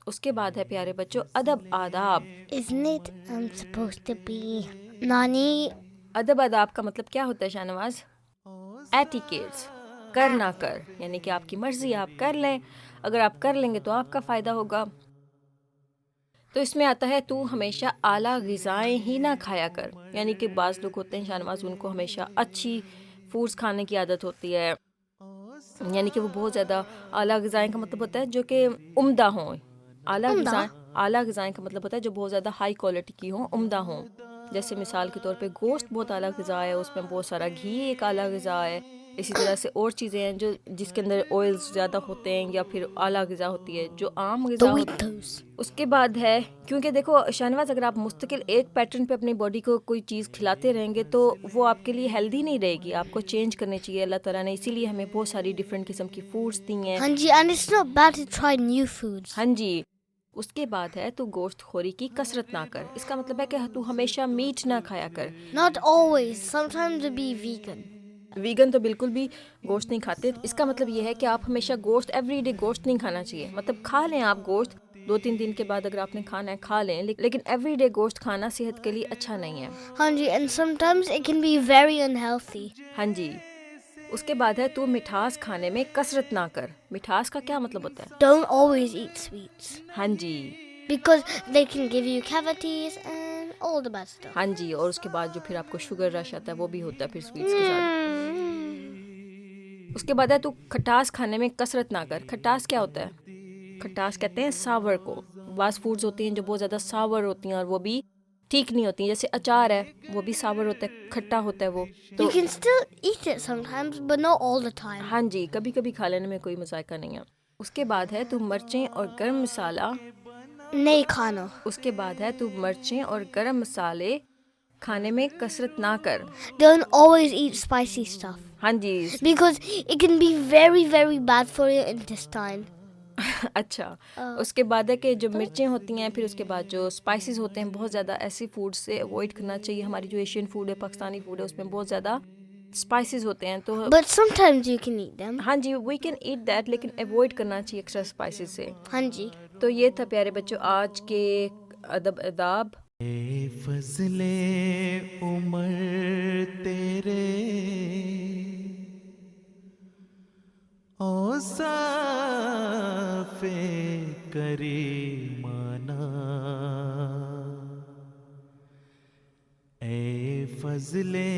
उसके बाद है प्यारे बच्चों अदब आदाब। Isn't it supposed to be Nani? अदब आदाब का मतलब क्या होता है शाहनवाज? एटिकेट्स, कर ना कर, यानी कि आपकी मर्जी, आप कर लें, अगर आप कर लेंगे तो आपका फ़ायदा होगा। तो इसमें आता है तू हमेशा आला ग़िज़ाएं ही ना खाया कर, यानी कि बाज़ लोग होते हैं शाहनवाज, उनको हमेशा अच्छी फूड्स खाने की आदत होती है, यानी कि वो बहुत ज़्यादा आला ग़िज़ाएं का मतलब होता है जो कि उम्दा हों। Umda? आला ग़िज़ाएं का मतलब होता है जो बहुत ज़्यादा हाई क्वालिटी की हों, उम्दा हों। जैसे मिसाल के तौर पे गोश्त बहुत आला ग़िज़ा है, उसमें बहुत सारा घी एक आला ग़िज़ा है। इसी तरह से और चीज़ें हैं जो जिसके अंदर ऑयल्स ज़्यादा होते हैं या फिर आला ग़िज़ा होती है जो आम ग़िज़ा होती है। Doritos. उसके बाद है, क्योंकि देखो शाहनवाज, अगर आप मुस्तकिल एक पैटर्न पे अपनी बॉडी को कोई चीज़ खिलाते रहेंगे तो वो आपके लिए हेल्दी नहीं रहेगी, आपको चेंज करनी चाहिए। अल्लाह ताला ने इसीलिए हमें बहुत सारी डिफरेंट किस्म की फूड्स दी हैं। Hanji, and it's not bad to try new foods. हाँ जी। उसके बाद है तू गोश्त खोरी की कसरत ना कर, इसका मतलब है कि तू हमेशा मीट ना खाया कर। Not always. Sometimes to be vegan. Vegan तो बिल्कुल भी गोश्त नहीं खाते, इसका मतलब ये है कि आप हमेशा गोश्त एवरीडे गोश्त नहीं खाना चाहिए। मतलब खा लें आप गोश्त, 2-3 दिन के बाद अगर आपने खाना है खा लें, लेकिन एवरीडे गोश्त खाना सेहत के लिए अच्छा नहीं है। Hanji, and sometimes it can be very unhealthy. हाँ जी। उसके बाद है तू मिठास खाने में कसरत ना कर। मिठास का क्या मतलब होता है? Don't always eat sweets हाँ जी। because they can give you cavities and all the bad stuff. हाँ जी, और उसके बाद जो फिर आपको शुगर रश आता है वो भी होता है फिर स्वीट्स के साथ। उसके बाद है तू खटास खाने में कसरत ना कर। खटास क्या होता है? खटास कहते हैं सावर को। बास फूड्स होती हैं जो बहुत ज़्यादा सावर होती हैं और वो भी ठीक नहीं होती हैं, जैसे अचार है वो भी सावर होता है, खट्टा होता है वो। You तो can still eat it sometimes, but not all the time. हाँ जी, कभी कभी खा लेने में कोई मजायका नहीं है। उसके बाद है तू मिर्चें और गर्म मसाला। Nahi khana. उसके बाद है तू मिर्चें और गर्म मसाले खाने में कसरत ना कर। Don't always eat spicy stuff हाँ जी। because it can be very, very bad for your intestine. अच्छा। उसके बाद है कि जो मिर्चें होती हैं, फिर उसके बाद जो स्पाइसेस होते हैं, बहुत ज़्यादा ऐसी फूड से अवॉइड करना चाहिए। हमारी जो एशियन फूड है, पाकिस्तानी फूड है, उसमें बहुत ज़्यादा स्पाइसेस होते हैं, तो But sometimes you can eat them. हाँ जी, वी कैन ईट दैट, लेकिन अवॉइड करना चाहिए एक्स्ट्रा स्पाइसेस से। Hanji. तो ये था प्यारे बच्चों आज के अदब अदाब। ए फजले उमर तेरे औसाफे करीमाना, ए फजले